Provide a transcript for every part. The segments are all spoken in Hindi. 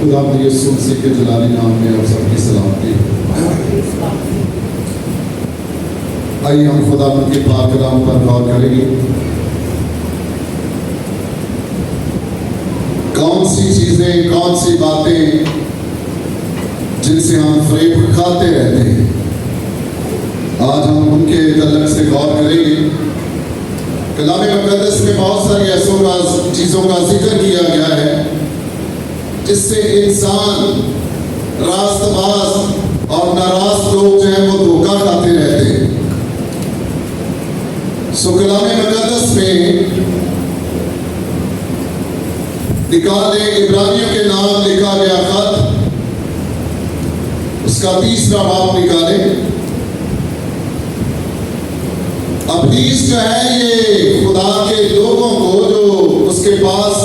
खुदा यीशु मसीह के जलाली नाम में आप सबकी सलामती। आइए हम खुदा के पाक कलाम पर गौर करेंगे। कौन सी चीजें, कौन सी बातें जिनसे हम फरेब खाते रहते हैं, आज हम उनके तल्लक से गौर करेंगे। कलाम मुक़द्दस में बहुत सारी ऐसी चीज़ों का जिक्र किया गया है जिससे इंसान, रास्तबाज और नाराज लोग जो हैं वो धोखा खाते रहते हैं। सो कलाम मुक़द्दस में निकाले इब्रानियों के नाम लिखा गया खत, उसका 3रा बाब निकाले। इब्लीस जो है ये खुदा के लोगों को जो उसके पास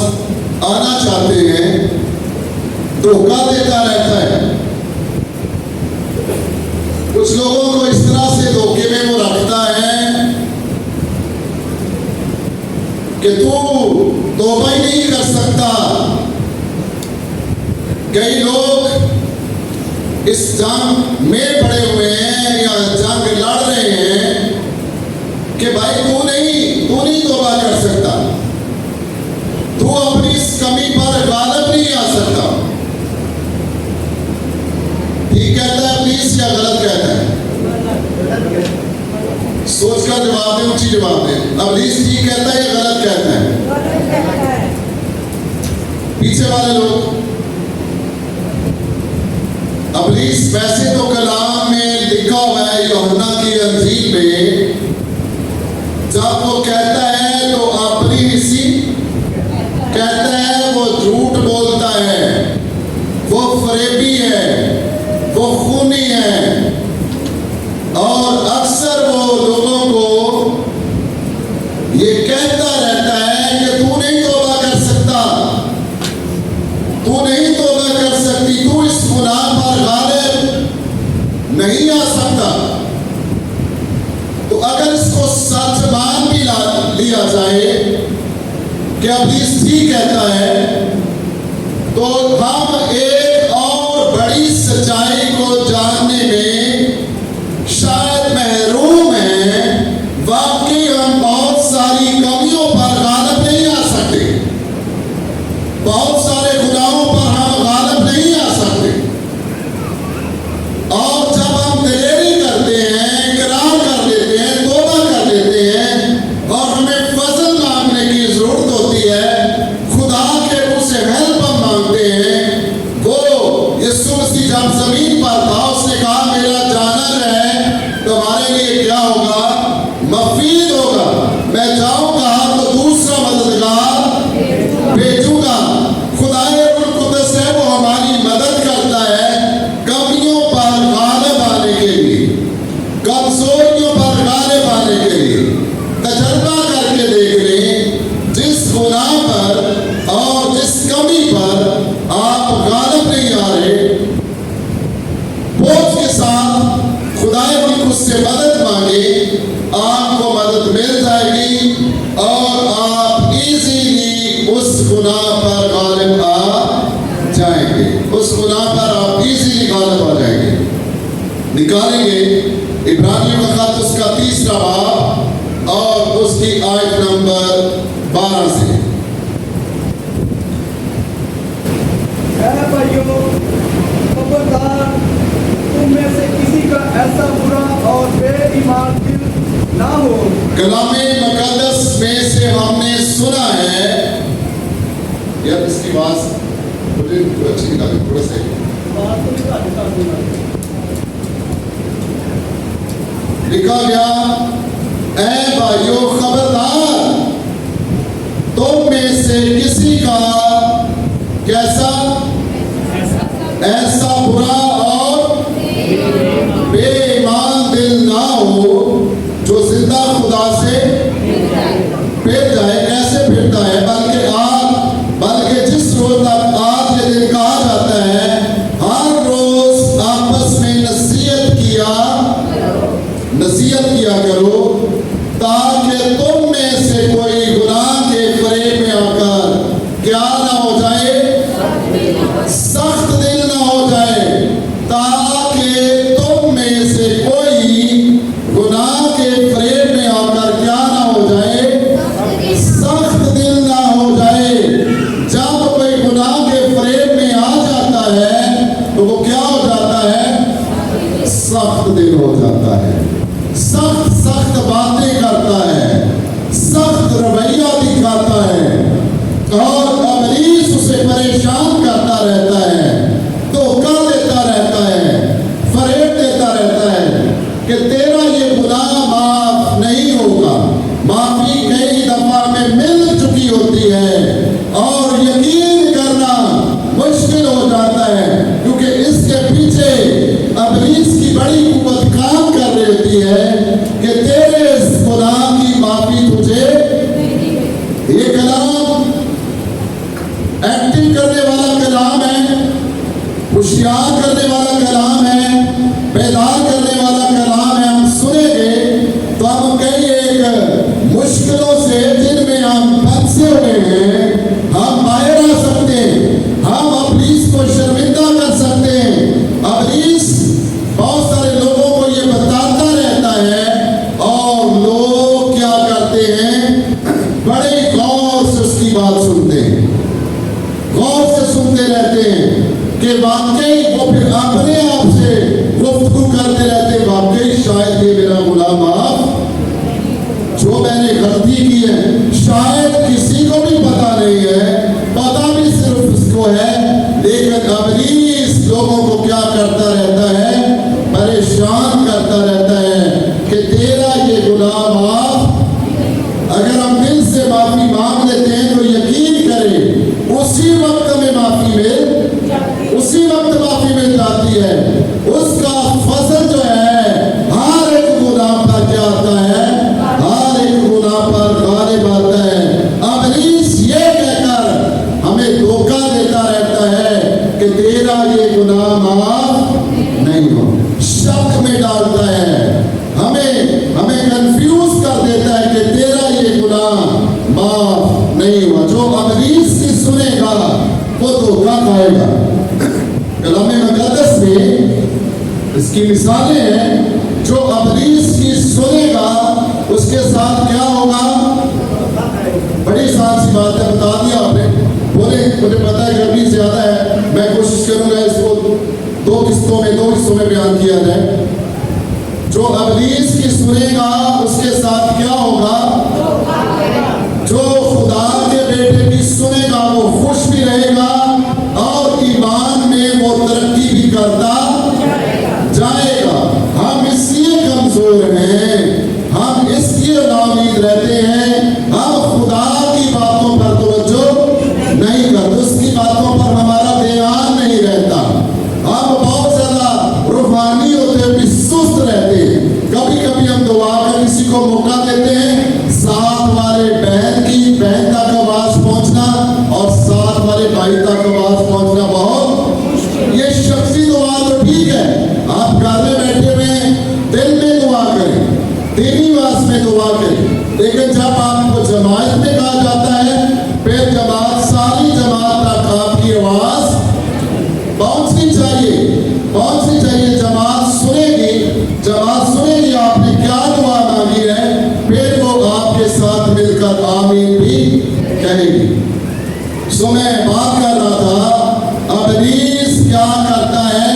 आना चाहते हैं धोखा देता रहता है। कुछ लोगों को इस तरह से धोखे में वो रखता है कि तू तौबा ही नहीं कर सकता। कई लोग इस जंग में पड़े हुए हैं या जंग लड़ रहे हैं कि भाई तू नहीं तौबा कर सकता, तू अपनी इस कमी पर गालिब नहीं आ सकता। ठीक कहता है इब्लीस या गलत कहता है? सोचकर जवाब दे, ऊंची जवाब दे। इब्लीस ठीक कहता है या गलत कहता है? पीछे वाले लोग। इब्लीस वैसे तो कलाम में लिखा हुआ है यूहन्ना की अंजील में, जब वो कहता है तो अपनी इसी कहता है, वो झूठ बोलता है, वो फरेबी है, वो खूनी है और अक्सर वो लोगों को ये कहता रहता है कि तू नहीं तौबा कर सकता, तू नहीं तौबा कर सकती, तू इस गुनाह पर गालिब नहीं आ सकता। तो अगर इसको सच मान भी लिया जाए कि इब्लीस ठीक कहता है, तो हम एक और बड़ी सच्चाई को जानने में शायद महरूम हैं। वाकई हम बहुत सारी कमियों पर गालिब नहीं आ सकते, बहुत सारे गुनाहों पर हम गालिब नहीं आ सकते। और जब हम दिलेरी करते हैं, इकरार कर लेते हैं, तौबा कर लेते हैं और हमें फजल मांगने की जरूरत होती है, खुदा के उससे हेल्प हम मांगते हैं। वो यीशु मसीह जब जमीन पर था उसने कहा मेरा जाना है तुम्हारे लिए क्या होगा, मफीद होगा। मैं जाऊंगा तो दूसरा मददगार भेजूंगा। खुदाए कुद्दस है वो हमारी मदद करता है कमियों पर गालिब आने के लिए, कमजोरियों पर गालिब आने के लिए। तजर्बा करके देख लें, जिस गुनाह पर और जिस कमी पर आप गालिब नहीं आ रहे, बोझ के साथ खुदाए उससे मदद मांगे, आपको मदद मिल जाएगी और आप इजीली उस गुनाह पर गालिब आ जाएंगे। उस गुनाह पर आप इजीली गालिब आ जाएंगे। निकालेंगे इब्रानियों का खत उसका 3रा बाब और उसकी आयत नंबर 12 से। भाइयों खबरदार, तुम में से किसी का ऐसा बुरा और बेईमान दिल ना हो। कलाम मुक़द्दस में से हमने सुना है, यार इसकी आवाज मुझे अच्छी निकाले थोड़ा सा। लिखा गया, ऐ भाइयों खबरदार, तुम में से किसी का कैसा ऐसा बुरा और बेईमान दिल ना हो जो जिंदा खुदा से फिर जाए। कैसे फिरता है? बल्कि जिस रोज तक आज के दिन कहा जाता है, हर रोज आपस में नसीहत किया करो, ताकि तुम में से कोई गुनाह के फरेब में आकर क्या ना हो जाए, सब सख्त दिल ना हो जाए, ताकि तुम में से कोई गुनाह के फ्रेम में आकर क्या ना हो जाए, सख्त दिल ना हो जाए। जब कोई गुनाह के फ्रेम में आ जाता है तो वो क्या हो जाता है, सख्त दिल हो जाता है, सख्त सख्त बातें करता है, सख्त रवैया दिखाता है और इब्लीस उसे परेशान करता रहता है, धोखा देता रहता है, फरेब देता रहता है कि तेरा ये गुनाह माफ नहीं होगा। माफी कई दफा में मिल चुकी होती है और यकीन करना मुश्किल हो जाता है, क्योंकि इसके पीछे इब्लीस की बड़ी कुव्वत काम कर रही होती है कि तेरे इस गुनाह की माफी तुझे। ये कलाम एक्टिंग करने वाला कलाम है, होशियार करने वाला कलाम है, बेदार करने वाला कलाम है। हम सुनेंगे तो हम कई एक मुश्किलों से जिनमें हम फंसे हुए हैं हम बाहर आ सकते हैं, हम इब्लीस को शर्मिंदा कर सकते हैं। इब्लीस बहुत सारे लोगों को ये बताता रहता है और लोग क्या करते हैं, बड़े गौर से उसकी बात सुनते हैं, गौर से सुनते रहते हैं कि वाकई वो फिर अपने आप से गुफ्तगू करते रहते, वाकई शायद ये मेरा गुनाह माफ, जो मैंने गलती की है शायद किसी को भी पता नहीं है, पता भी सिर्फ उसको है, लेकिन इब्लीस लोगों को क्या करता रहता है, परेशान करता रहता है कि तेरा ये गुनाह माफ। अगर हम दिल से माफी मांग लेते हैं तो यकीन करें उसी वक्त में माफी मिल जाती है। उसका फजल जो है हर एक गुनाह पर क्या आता है, हर एक गुनाह पर गालिब आता है। इब्लीस ये कहकर हमें धोखा देता रहता है कि तेरा ये गुनाह माफ नहीं हो, शक में डालता है, हमें कंफ्यूज कर देता है कि तेरा ये गुनाह माफ नहीं हुआ। जो इब्लीस की सुनेगा वो धोखा खाएगा। कलामे मुक़द्दस में इसकी मिसालें हैं, जो इब्लीस की सुनेगा उसके साथ क्या होगा। बड़ी आसान सी बात है, बता दिया आपने। बोले मुझे पता है गर्मी ज्यादा है, मैं कोशिश करूंगा इसको दो हिस्सों में बयान किया जाए। जो इब्लीस की सुनेगा उसके साथ क्या होगा, जो खुदा के बेटे की सुनेगा वो खुश भी रहेगा और ईमान में वो तरक्की भी करता जाएगा। हम इसलिए कमजोर हैं, हम इसलिए नाउमीद रहते हैं, हम खुदा की बातों पर तवज्जो नहीं करते, उसकी बातों पर हमारा ध्यान नहीं रहता। हम बहुत ज्यादा रूहानी होते हैं, भी सुस्त रहते हैं। कभी कभी हम दुआ कर किसी को मौका देते हैं, साथ वाले बहन तक आवाज पहुंचना और साथ वाले भाई तक आवाज पहुंचना बहुत, ये शख्सी दुआ तो ठीक है, आप घर में बैठे हुए दिल में दुआ करें, दीनी वास में दुआ करें, लेकिन जब आपको जमात में कहा जाता है फिर जमात, सारी जमात तक आपकी आवाज पहुंचनी चाहिए। जमात सुनेगी आपने क्या दुआ मांगी है, फिर वो आपके साथ मिलकर आमीन भी कहेगी। सो मैं बात कर रहा था, इब्लीस क्या करता है,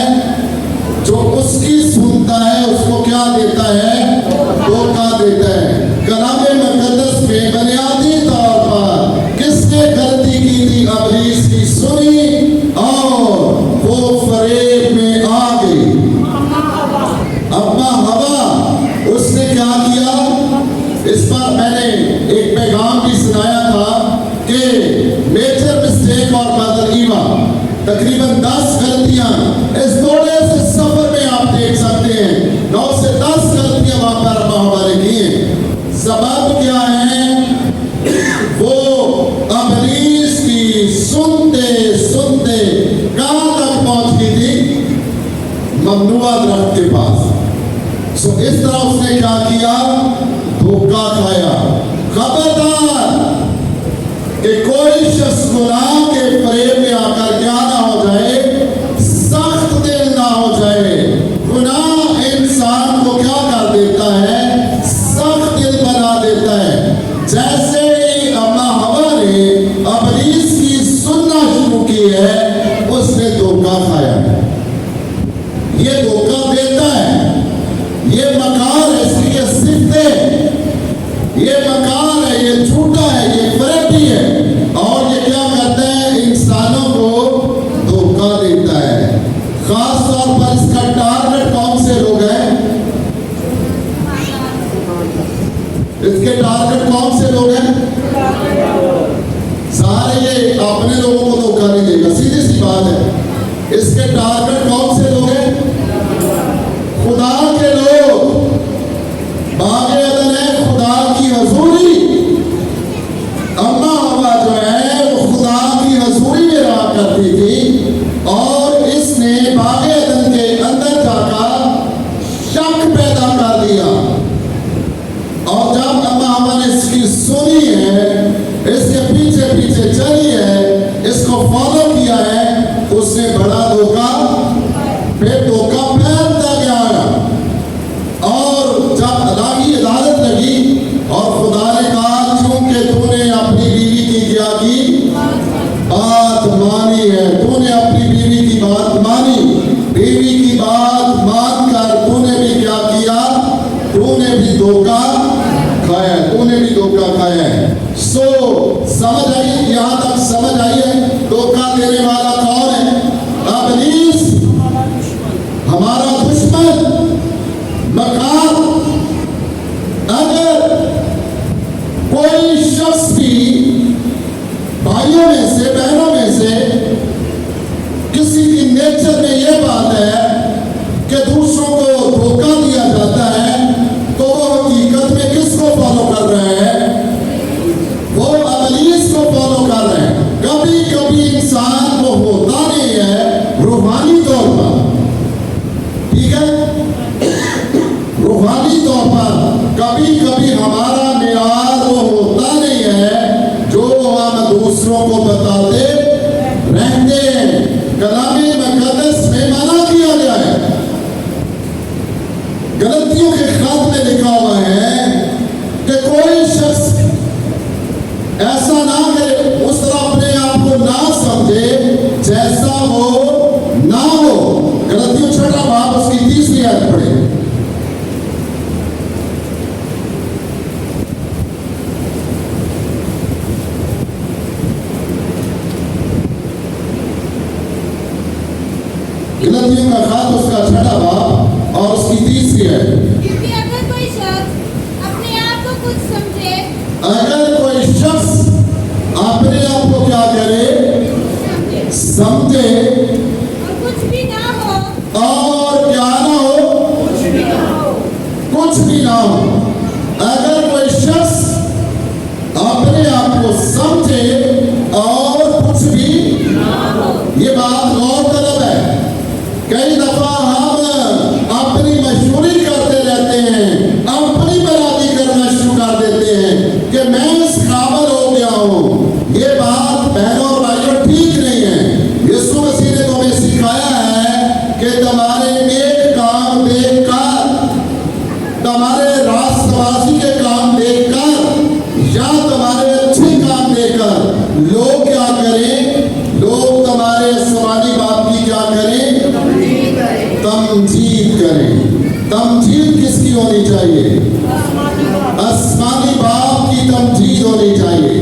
जो उसकी सुनता है उसको क्या देता है, धोखा देता है। कलामे मुक़द्दस में बुनियादी तौर पर किसने गलती की थी, इब्लीस की सुनी और वो फरेब में आ गई। अम्मा हवा, उसने क्या किया, इस पर मैंने एक पैगाम भी सुनाया था कि मेजर मिस्टेक और बदईमा, तकरीबन 10 गलतियां इस थोड़े से सफर में आप देख सकते हैं। 9 से 10 गलतियां वहां पर अम्मा हवा ने की हैं। सबब क्या है, वो इब्लीस की सुनते सुनते कहां तक पहुंच गई थी, ममनुआ दरख्त के पास। सो इस तरह उसने क्या किया, धोखा खाया। खबरदार कि कोई शख्स गुनाह के फरेब में आकर क्या ना हो जाए, देता है। खास तौर पर इसका टारगेट कौन से लोग हैं? इसके टारगेट कौन से लोग हैं? सारे ये अपने लोगों को धोखा नहीं देगा, सीधी सी बात है। इसके टारगेट कौन से लोग हैं? खुदा के लोग। बागे अदन है खुदा की हजूरी। अम्मा हवा जो है वो खुदा की हजूरी में रहा करती थी और इसने बागे अदन के अंदर जाकर शक पैदा कर दिया। और जब अम्मा हवा ने इसकी सुनी है, इसके पीछे पीछे चली है, इसको फॉलो किया है, उसने बड़ा धोखा, फिर धोखा फैलता गया। और जब अल्लाह की इजाजत लगी और खुदा ने कहा क्योंकि तूने अपनी बीवी की क्या की बात मानी है, तूने अपनी बीवी की बात मानी, बीवी की बात मानकर तूने भी क्या किया? तूने भी धोखा खाया, तूने भी धोखा खाया है। सो समझ आई, यहां तक समझ आई है धोखा देने वाला कौन है? इब्लीस, हमारा दुश्मन, मकार। अगर कोई शख्स भी भाइयों में से, बहनों में से किसी की नेचर में यह बात है कि दूसरों को धोखा दिया जाता है, तो वो हकीकत में किसको फॉलो कर रहे हैं? वो इब्लीस को फॉलो कर रहे हैं। कभी कभी इंसान को होता नहीं है रूहानी तौर पर, ठीक है, रूहानी तौर पर कभी कभी हमारा मेयार वो होता नहीं है जो हम दूसरों को बताते रहते हैं। कलामे मुकद्दस में मना किया गया है, गलतियों के खत में लिखा हुआ है कि कोई शख्स ऐसा ना करे, उस तरह अपने आप को ना समझे जैसा वो ना हो। गलतियों 6 बाब उसकी 30वीं आयत पढ़े। गलतियों का खात उसका 6 बाब और उसकी 30वीं है। क्योंकि अगर कोई शख्स अपने आप को कुछ समझे, अगर कोई शख्स अपने आप को क्या करे? समझे और कुछ भी ना हो, और क्या ना हो? कुछ भी ना हो। अगर कोई शख्स अपने आप को समझे और कुछ भी ना हो, ये बात गौरतलब है। कई दफा हम अपनी मशहूरी करते रहते हैं, अपनी बराबरी करना शुरू कर देते हैं कि मैं इस काबिल हो गया हूँ। ये बात बहनों और भाइयों ठीक नहीं है। यीशु मसीह ने तुम्हें सिखाया है कि तुम्हारे एक काम देखकर, तुम्हारे राष्ट्रवासी के काम देखकर या तुम्हारे अच्छे काम देखकर लोग क्या करें? लोग तुम्हारे आसमानी बाप की क्या करें? तमजीद करें। तमजीद किसकी होनी चाहिए? आसमानी बाप की तमजीद होनी चाहिए,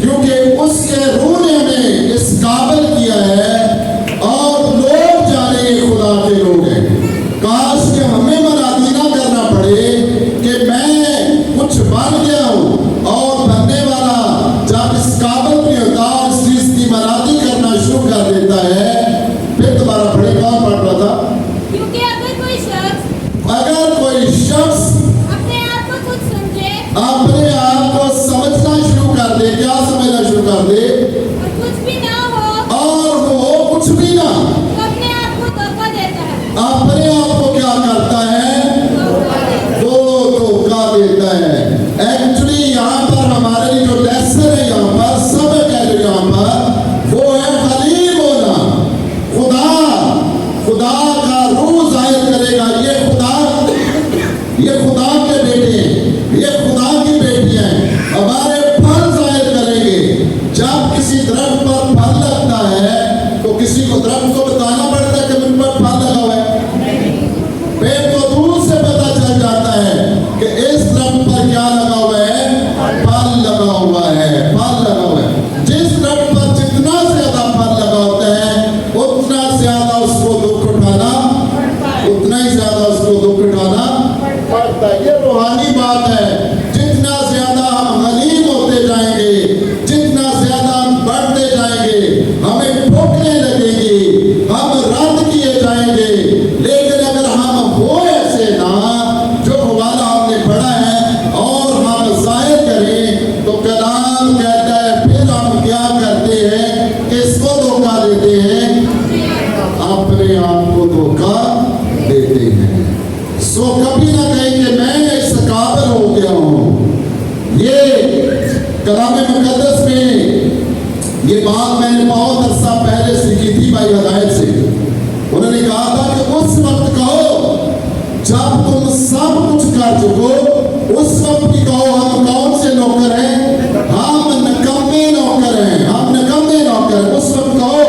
क्योंकि उसके रूह ने हमें इस काबिल किया है और लोग जाने ये खुदा के लोग हैं। काश कि हमें मनादी ना करना पड़े कि मैं कुछ बन गया हूँ और बनने वाला जब इस काबिल नहीं होता इस चीज की मनादी करना शुरू कर देता है। फिर दोबारा पढ़े, कौन पढ़ रहा था? क्योंकि अगर कोई शख्स अपने आप को कुछ समझे, अपने आप को समझना शुरू कर दे, क्या समझना शुरू कर दे? और कुछ भी ना हो, और वो कुछ भी ना, तो अपने आप को धोखा देता है। अपने आप को क्या करता है? वो धोखा देता है। एक्चुअली यहाँ पर हमारे लिए जो लेसन है, यहाँ पर सबक है जो यहाँ पर, वो है खलील होना। खुदा का रूह जाहिर करेगा। ये खुदा के बेटे हैं, ये खुदा की बेटियां हैं, हमारे फल जाहिर करेंगे। जब किसी दरख्त पर फल लगता है तो किसी को दरख्त को बताना पड़ता है कि मुझ पर फल लगा हुआ है। फिर तो दूर से पता चल जाता है कि इस दरख्त पर क्या लगा हुआ है? फल लगा हुआ है, फल लगा हुआ है। जिस दरख्त पर जितना ज्यादा फल लगा होता है उतना ज्यादा उसको दुख उठाना, उतना ही ज्यादा उसको दुख उठाना पड़ता है। ये रूहानी बात है। जितना ज्यादा हम हलीम होते जाएंगे, जितना ज्यादा हम बढ़ते जाएंगे, हमें ठोकरें लगेंगी, हम रद्द किए जाएंगे। लेकिन अगर हम वो ऐसे ना जो हवाला हमने पढ़ा है और हम जाहिर करें, तो कलाम कहता है फिर हम क्या करते हैं, किसको धोखा देते हैं? अपने आप को धोखा देते हैं। सो कभी ना कहें कि मैं इस काबिल हो गया हूं। ये कलाम मुकद्दस में ये बात मैंने बहुत अरसा पहले सीखी थी भाई हदायत से। उन्होंने कहा था कि उस वक्त कहो जब तुम सब कुछ कर चुको, उस वक्त भी कहो हम कौन से नौकर हैं? हम निकम्मे नौकर हैं, हम निकम्मे नौकर हैं। उस वक्त कहो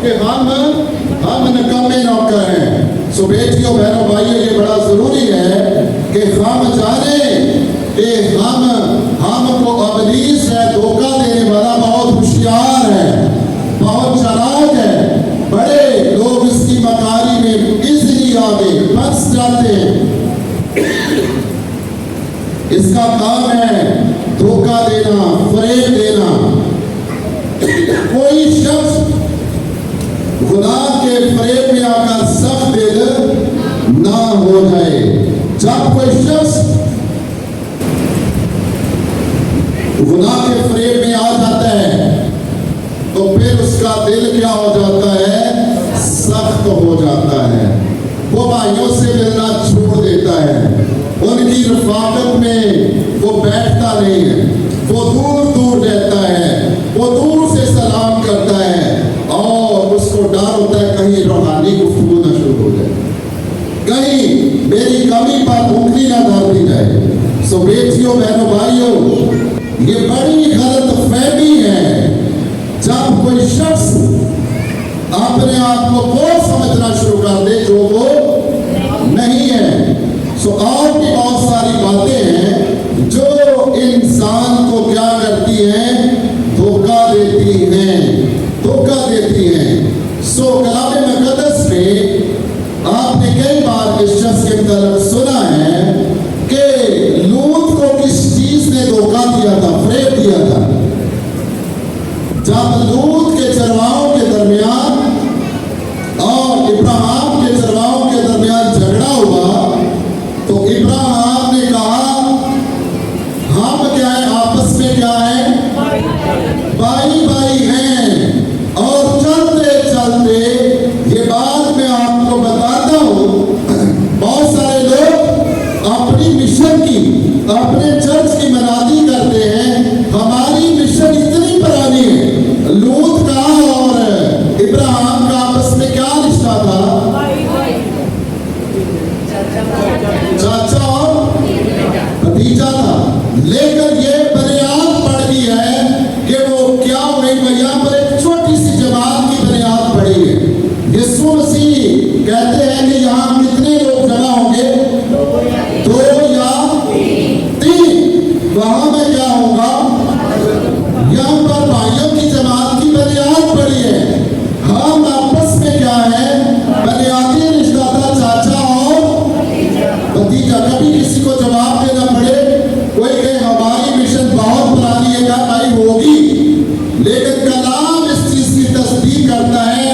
कि हम निकम्मे नौकर हैं। सो बेटियों बहनों भाइयों, ये बड़ा जरूरी है कि हम जाने कि हमको अबलीस है, धोखा देने वाला बहुत होशियार है, बहुत चालाक है। बड़े लोग इसकी मकारी में इजली आगे फंस जाते हैं। इसका काम है धोखा देना, फरेब देना। कोई शख्स खुदा के फरेब में आकर सख्त दिल ना हो जाए। जब कोई शख्स खुदा के फरेब में आ जाता है तो फिर उसका दिल क्या हो जाता है? सख्त हो जाता है। वो भाइयों से मिलना छोड़ देता है, उनकी रफाकत में वो बैठता नहीं है, वो दूर दूर रहता है, वो दूर से सलाम करता है और उसको डर होता है कहीं रूहानी गुफ्तगू ना शुरू हो जाए, कहीं मेरी कमी पर उंगली ना डाल दी जाए। सो बेटियों बहनों भाइयों, ये बड़ी गलत फहमी है जब कोई शख्स अपने आप को वो समझना शुरू कर दे जो वो नहीं है। सो और भी बहुत सारी बातें हैं जो इंसान को क्या करती हैं? धोखा देती हैं, धोखा देती हैं। सो कलाम मुकद्दस में आपने कई बार इस शख्स के मतलब सुना है कि लूत को किस चीज ने धोखा दिया था, फरेब दिया था। जब लूत के चरवाहों के दरमियान और इब्राहिम के चरवाहों के दरमियान झगड़ा हुआ तो इब्राहिम ने कहा हम क्या है, आपस में क्या है, भाई भाई हैं। और चलते चलते ये बात मैं आपको बताता हूं, बहुत सारे लोग अपनी मिशन की, अपने चर्च की मनादी करते हैं। हमारी मिशन इतनी पुरानी है। लूत का और इब्राहिम का आपस में क्या रिश्ता था? चाचा और भतीजा था। लेकिन ये बुनियाद पड़ गई है कि वो क्या हो गई, भैया पर एक छोटी सी जमात की बुनियाद पड़ी है। यीशु मसीह कहते हैं कि यहाँ कितने लोग जमा होंगे? 2 या 3। वहां मैं क्या होगा? यहाँ पर भाइयों की जमात की बुनियाद पड़ी है। हम आपस में क्या है? बुनियादी रिश्ता था चाचा और भतीजा। कभी किसी को जवाब देना पड़े, कोई कहे हमारी मिशन बहुत पुरानी है, क्या भाई होगी, लेकिन कलाम इस चीज की तस्दीक करता है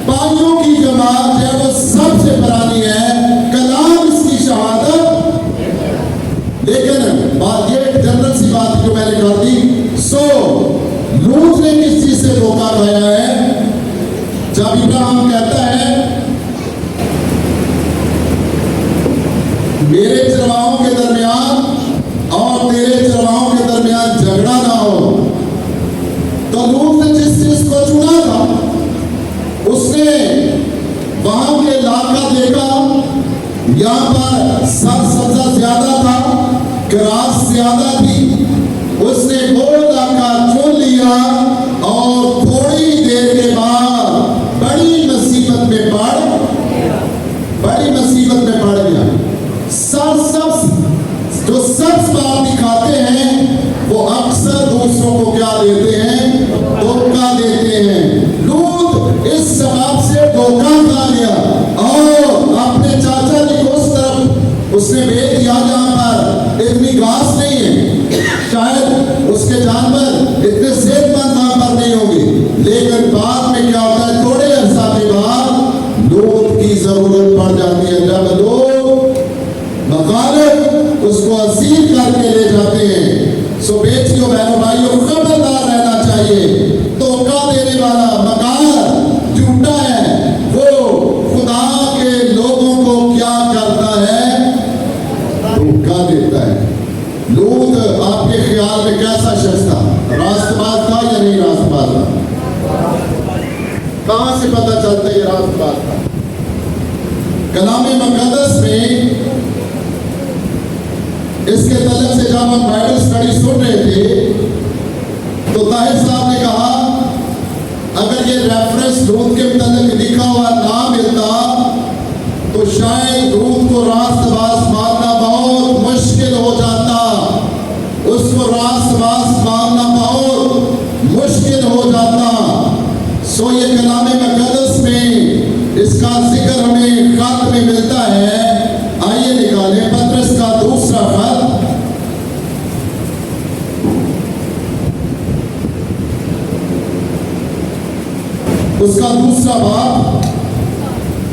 भाइयों की जमात है वो सबसे पुरानी है। कलाम इसकी शहादत। लेकिन बात ये जनरल सी बात जो मैंने कर दी। सो लूत ने किस चीज से धोखा खाया है? जब इब्राहिम कहता है मेरे चरवाहों के दरमियान और तेरे चरवाहों के दरमियान झगड़ा ना हो, तो लूत ने जिस चीज को चुना था उसने वहां के इलाका देखा, यहाँ पर सब्जा ज्यादा था, ग्रास ज्यादा थी। उसने वो इलाका चुन लिया और थोड़ी देर के बाद बड़ी मुसीबत में पड़ गया। जो सब्ज बात दिखाते हैं वो अक्सर दूसरों को क्या देते हैं? धोखा देते हैं। लूत इस सबब से उसने बेच दिया जहां पर इतनी घास नहीं है, शायद उसके जानवर इतने सेहतमंद वहां पर नहीं होंगे, लेकिन बाद में क्या होता है, थोड़े अरसा के बाद लोथ की जरूरत पड़ जाती है। जब लोग मखालिफ उसको असीर करके ले जाते हैं। सो बेटियों बहनों भाइयों, खबरदार रहना चाहिए। धोखा देने वाला मकार झूठा है, वो खुदा के लोगों को क्या करता है, धोखा देता है। लूत आपके ख्याल में कैसा शख्स था? रास्तबाज था या नहीं रास्तबाज था? कहां से पता चलता है ये रास्तबाज था? कलाम मुक़द्दस में इसके तलब से जब हम बाइबल स्टडी सुन रहे थे तो ताहिर साहब ने कहा, अगर ये रेफरेंस लूत के मतलब लिखा हुआ ना मिलता तो शायद लूत को रास्तबाज मानना बहुत मुश्किल हो जाता, उसको रास्तबाज मानना बहुत मुश्किल हो जाता। सो ये कलाम मुक़द्दस में इसका जिक्र हमें खत में मिलता है। आइए निकालें पत्रस का दूसरा खत, उसका दूसरा बाब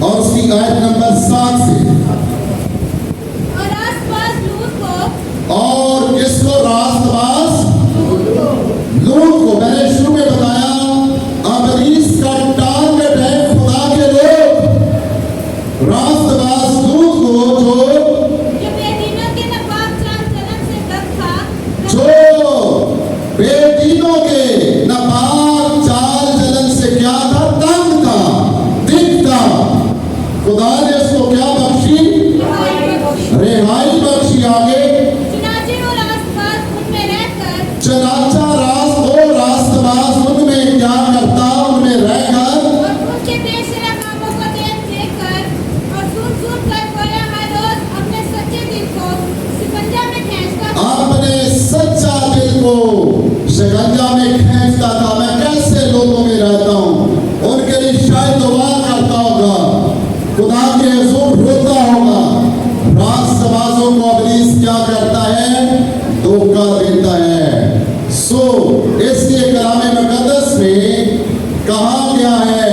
और उसकी आयत नंबर 7 से। और रास्तबाज लूत को, और किसको? रास्तबाज लूत को। मैंने शुरू में बताया, अबलीस का टारगेट है खुदा के लोग। रास्तबाज लूत को जो बेदीनों के नपाक चाल चलन से तंग था, जो बेदीनों के नापाक चाल चलन से क्या था? तंग था, दिख था। खुदा ने उसको क्या बख्शी? रिहाई बख्शी। आगे चुनाचे वो रास्तबाज उनमें रहकर, चनाचा रास्तबाज उनमें क्या करता? उनमें रहकर और उनके बेशरा कामों को देख और सुन कर गोया हर रोज अपने सच्चे दिल को शिकंजा में खींचता था। अपने सच्चा दिल को शिकंजा में खींचता था। मैं कैसे लोगों में रहता हूँ, उनके लिए शायद दुआ करता होगा, खुदा के हुजूर रोता होगा। रास्तबाजों को इब्लीस क्या करता है? धोखा देता है। सो इसलिए कलाम मुक़द्दस में कहा गया है,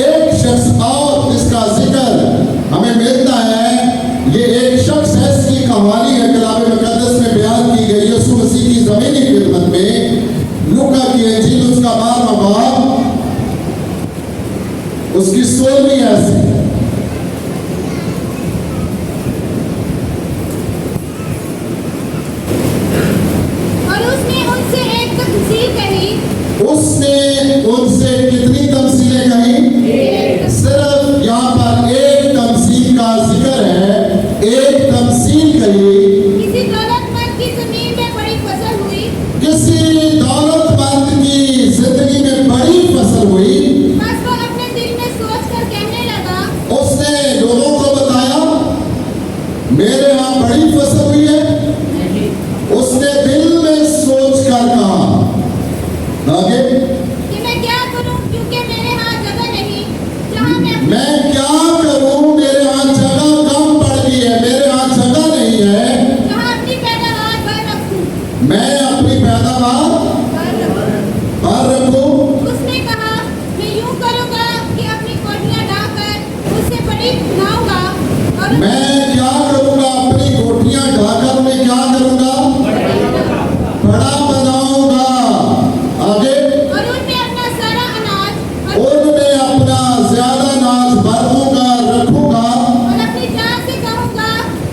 एक शख्स और इसका जिक्र हमें मिलता है। ये एक शख्स है, इसकी कहानी है कलाम मुक़द्दस में बयान की गई है यीशु मसीह की ज़मीनी खिदमत में। लूका की इंजील उसका 12वां बाब, उसकी 16वीं ऐसी। और उसने उनसे एक तमसील कही, उसने उनसे कितनी तमसीलें कही? सिर्फ यहाँ पर एक तमसील का जिक्र है, एक तमसील कही। किसी दौलतमंद की जमीन में बड़ी फसल हुई, किसी दौलतमंद की जिंदगी में बड़ी फसल हुई। बस वो अपने दिल में सोचकर कहने लगा, उसने लोगों को बताया, मेरे यहाँ बड़ी फसल हुई है। उसने दिल में सोच कर कहा, आगे कि मैं क्या करूं, क्योंकि मेरे यहाँ जगह नहीं जहाँ मैं क्या करूं, मेरे यहाँ जगह कम पड़ गई है, मेरे यहाँ जगह नहीं है जहाँ अपनी पैदावार भर रखूं। मैं अपनी पैदावार भर रखूं। उसने कहा, मैं यूं करूंगा कि अपनी कोठियां ढाकर उससे बड़ी बनाऊंगा और मैं क्या करूंगा? अपनी कोठियां ढाकर उन्हें क्या करूंगा? बड़ा बनाऊंगा। आगे और उनमें अपना सारा अनाज उनमें अपना ज्यादा अनाज भर दूंगा, रखूंगा। और अपनी जान से कहूंगा,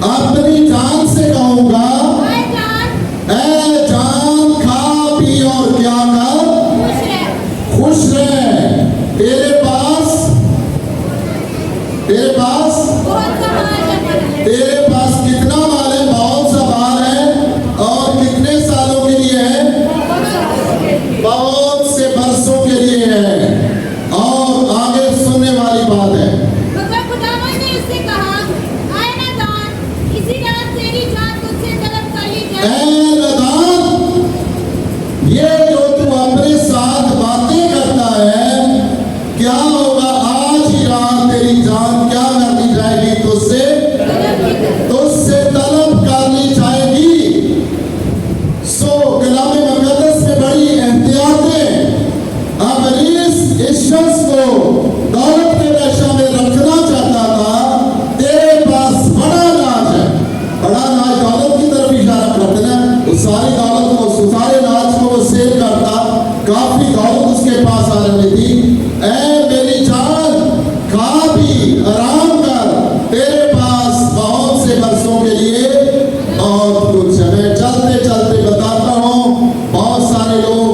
अपनी जान से कहूंगा, हाय जान, ऐ जान, खा पी और क्या कर, खुश रह। खुश रह। तेरे पास बहुत कमाल है बना। तेरे पास कितना माल है? बहुत सा माल है। और कितने सालों के लिए है? बहुत से बरसों के लिए है। और आगे सुनने वाली बात है, मगर खुदावंद ने उससे कहा, आए नादान, इसी रात तेरी जान तुझसे तलब कर ली ऐ जाए। नादान, ये जो तू अपने साथ बातें करता है, क्या होगा? आज ही रात तेरी जान क्या कर दी जाएगी? तुझसे आराम कर, तेरे पास बहुत से बरसों के लिए बहुत कुछ है। मैं चलते चलते बताता हूँ, बहुत सारे लोग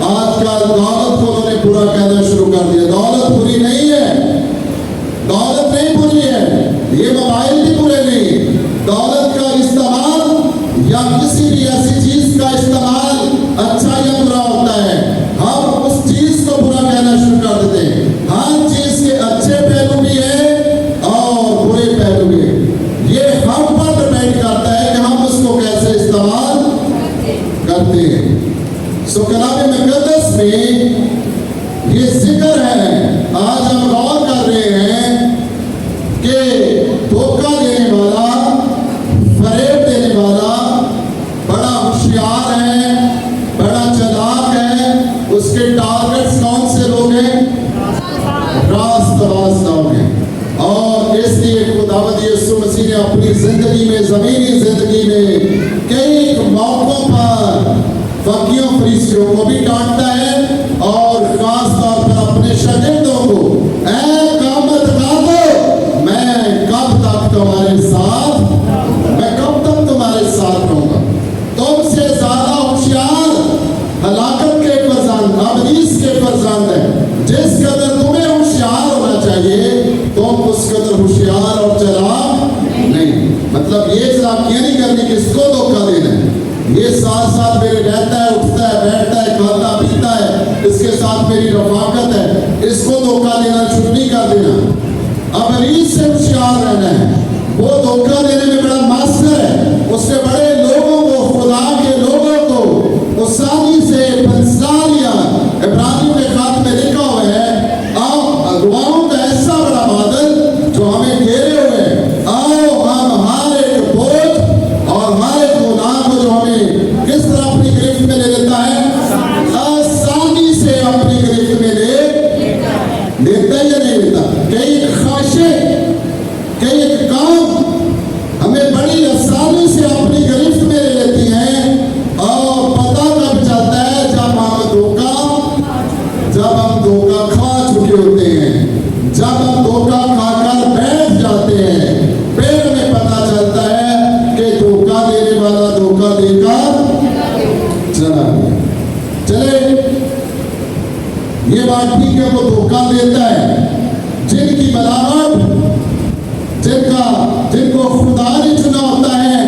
आजकल दौलत को उन्होंने बुरा कहना शुरू कर दिया। दौलत बुरी नहीं है, दौलत नहीं बुरी है, ये मोबाइल भी बुरे नहीं। दौलत का इस्तेमाल या किसी भी ऐसी चीज का इस्तेमाल अच्छा या बुरा होता है, हम उस चीज को बुरा कहना शुरू कर देते हैं। हर चीज के अच्छे पहलू भी है और बुरे पहलू भी है। ये हम पर डिपेंड करता है कि हम उसको कैसे इस्तेमाल करते हैं। सो कलाम मुकद्दस में ये जिक्र है, आज हम गौर कर रहे हैं कि धोखा देने वाला, फरेब देने वाला बड़ा होशियार है, बड़ा चालाक है। उसके टारगेट्स कौन से लोग हैं? रास्तबाज लोग हैं। और इसलिए खुदावंद यीशु मसीह ने अपनी जिंदगी में, ज़मीनी जिंदगी में कई मौकों पर फकीरों फरीसियों को भी डांटता है और खास तौर पर अपने शागिर्दों को, ऐ कामत काको, मैं कब तक तुम्हारे साथ, मैं कब तक तुम्हारे साथ रहूंगा। तुमसे ज्यादा होशियार हलाकत के फरजांद, अबलीस के फरजांद है। जिस कदर तुम्हें होशियार होना चाहिए, तुम उस कदर होशियार और चालाक नहीं। मतलब ये चालाकियां नहीं करनी कि इसको धोखा देना है, ये साथ साथ मेरे रहता है, उठता है, बैठता है, खाता पीता है, इसके साथ मेरी रफाकत है, इसको धोखा देना शुरू नहीं कर देना। अबलीस से होशियार रहना है। वो धोखा देने में बड़ा मास्टर है। उसने बड़े लोगों को, खुदा के लोगों को आसानी से फंसा लिया। इब्रानियों के खात में लिखा हुआ है, आओ अगुवाओं का ऐसा बड़ा बादल जो हमें घेरे हुए है, आओ हम हर एक बोझ और हर एक गुनाह को जो हमें किस तरह अपनी गिरफ्त में ले लेता है, आसानी से अपनी गिरफ्त में लेता या नहीं लेता। कई ख्वाहिशें, कई एक काम हमें बड़ी आसानी से अपनी गिरफ्त में ले लेती हैं और पता कब चलता है, जब हम धोखा खा चुके होते हैं, जब हम धोखा खाकर बैठ जाते हैं, फिर हमें पता चलता है कि धोखा देने वाला धोखा देकर चला गया। चले, ये बात ठीक है, वो धोखा देता है। जिनकी बनावट, जिनको खुदा ने चुना होता है,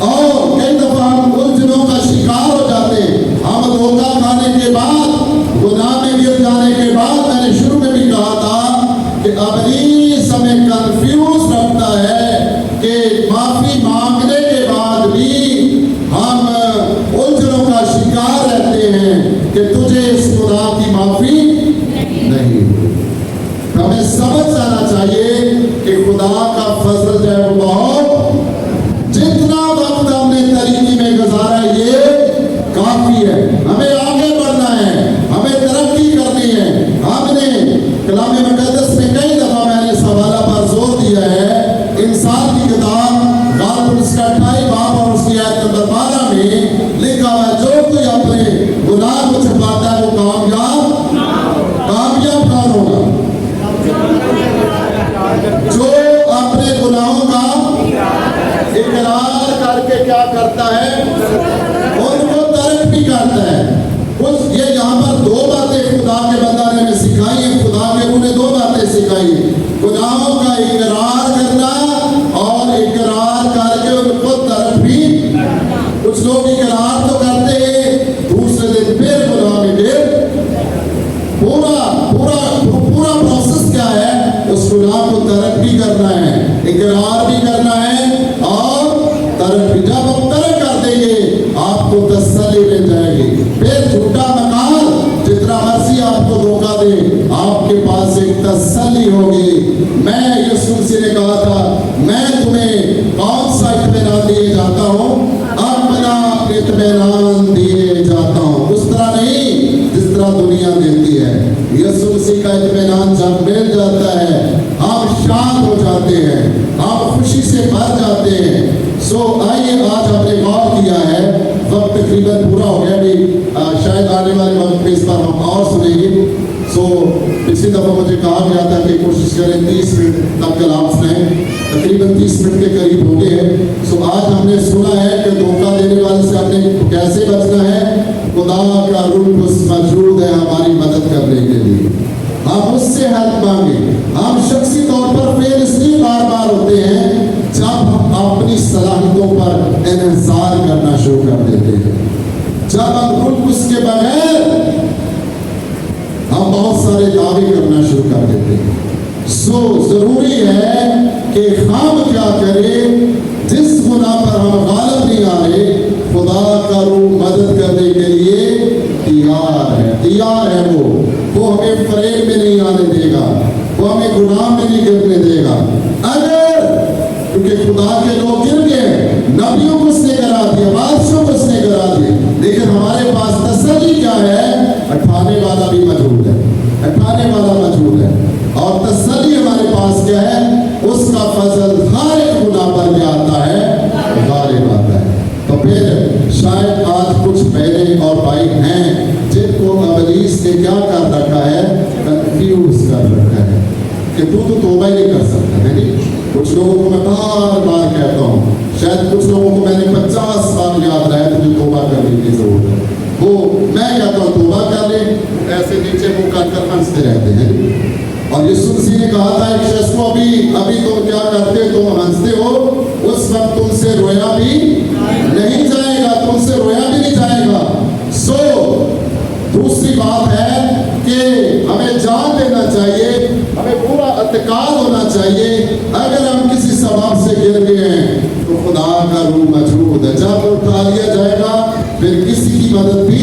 और कई दफा हम उलझनों का शिकार हो जाते हैं। हम धोखा खाने के बाद, गुनाह में गिर जाने के बाद, मैंने शुरू में भी कहा था कि अबलीस हमें कंफ्यूज रखता है कि माफी मांगने के बाद भी हम उलझनों का शिकार रहते हैं कि तुझे इस गुनाह की माफी नहीं। हमें समझ जाना चाहिए कि खुदा का फजल जो है वो बहुत, जितना वक्त हमने तरीकी में गुजारा ये काफी है। हमें आगे बढ़ना है, हमें तरक्की करनी है। हमने कलाम मुकद्दस में कई दफा मैंने इस हवाला पर जोर दिया है। इंसान की किताब गालिब उसका 28 बाब और उसकी आयत नंबर 12 में लिखा हुआ है, जो कोई अपने गुनाह को छुपाता है वो कामयाब कौन होगा? जो अपने गुनाहों का इकरार करके क्या करता है, उनको तर्क भी करता है। उस ये यहाँ पर दो बातें खुदा के बंदा ने हमें सिखाई है। खुदा के रूह ने दो बातें सिखाई, गुनाहों का इकरार करना और इकरार करके उनको तर्क भी। कुछ लोग इकरार तो करते हैं, दूसरे दिन फिर गुनाह में गिर। पूरा प्रोसेस क्या है? उस गुनाह को तर्क भी करना है, इकरार भी करना है और तर्क भी। जब आप तर्क कर देंगे आपको तसल्ली मिल जाएगी। फिर झूठा मकान जितना मर्जी आपको धोखा दे, आपके पास एक तसल्ली होगी। मैं यीशु मसीह ने कहा था, मैं तुम्हें कौन सा इत्मीनान दिए जाता हूँ? अपना इत्मीनान दिए जाता हूँ। उस तरह नहीं जिस तरह दुनिया देती है। यीशु मसीह का इत्मीनान जब मिल जाता है, हम शांत हो जाते हैं, हम खुशी से भर जाते हैं। सो आइए, आज हमने गौर किया है, वक्त तकरीबन पूरा हो गया, भी शायद आने वाले वक्त में इस पर हम और सुनेंगे। सो पिछली दफा मुझे कहा गया था कि कोशिश करें 30 मिनट तब कलाम सुनाए। तकरीबन 30 मिनट के करीब हो गए हैं। सो आज हमने सुना है कि धोखा देने वाले से हमने कैसे बचना है। खुदा का रूह मौजूद है हमारी मदद करने के लिए। हम उससे हेल्प मांगे। हम शख्सी तौर पर फेल इसलिए बार बार होते हैं जब हम अपनी सलाहियतों पर इन्हिसार करना शुरू कर देते हैं। जब हम रूह उसके बगैर हम बहुत सारे दावे करना शुरू कर देते हैं। सो जरूरी है कि हम क्या करें, जिस गुनाह पर हम गालिब नहीं आ रहे, खुदा का रूह मदद करने के लिए तैयार है। वो हमें फरेब में नहीं आने देगा, वो हमें गुनाह में नहीं गिरने देगा। अगर क्योंकि खुदा के लोग गिर गए, नबियों को उसने करा दिया, बादशाहों को उसने करा दिया, लेकिन हमारे पास तसल्ली क्या है, उठाने वाला भी मौजूद है, उठाने वाला मौजूद है। और तसल्ली हमारे पास क्या है, उसका फजल हर एक गुनाह पर क्या आता है, गालिब आता है। तो फिर शायद आज कुछ बहनें और भाई हैं जिनको इब्लीस ने क्या कर रखा है, कंफ्यूज कर रखा है कि तू तो तौबा ही नहीं कर सकता है। नहीं, कुछ लोगों को मैं बार बार कहता हूँ, शायद कुछ लोगों को मैंने 50 बार याद रहा है तुझे तौबा करने की जरूरत है। वो मैं कहता हूँ तौबा कर ले, ऐसे नीचे मुंह कर हंसते रहते हैं। और यीशु मसीह ने कहा था एक शख्स को, अभी तुम क्या करते हो, तुम हंसते हो, उस वक्त तुमसे रोया भी नहीं जाएगा, तुमसे रोया भी नहीं जाएगा। सो दूसरी बात है कि हमें जान लेना चाहिए, हमें पूरा एतकाद होना चाहिए, अगर हम किसी सबब से गिर गए हैं तो खुदा का रूह मौजूद है। जब उठा लिया जाएगा फिर किसी की मदद भी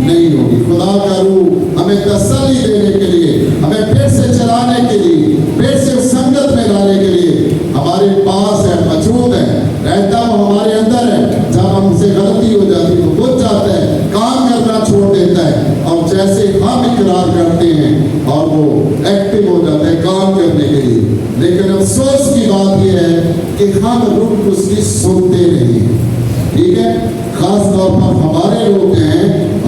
नहीं होगी। खुदा का रूह हमें तसल्ली देने के लिए, हमें फिर से चलाने के लिए, फिर से संगत में लाने के लिए हमारे पास है, मौजूद है, रहता वो हमारे अंदर है। जब हमसे गलती हो जाती तो बुझ जाता है, काम करना छोड़ देता है, और जैसे हम इकरार करते हैं और वो एक्टिव हो जाता है काम करने के लिए। लेकिन अफसोस की बात यह है कि हम रूह उसकी सुनते नहीं, ठीक है। खास तौर पर हमारे लोग हैं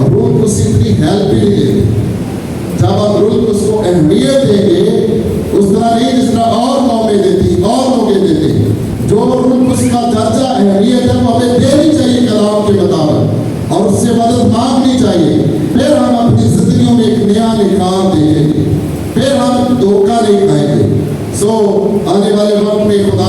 रूह को इतनी हेल्प भी नहीं देते। जब हम रूह उसको अहमियत देंगे उस तरह नहीं जिस तरह और कौमें देती, और लोग देते, जो रूह उसका दर्जा अहमियत है वो हमें देनी चाहिए कलाम के मुताबिक, और उससे मदद मांगनी चाहिए। फिर हम अपनी जिंदगियों में एक नया निखार देखेंगे, फिर हम धोखा नहीं खाएंगे। सो आने वाले वक्त में खुदा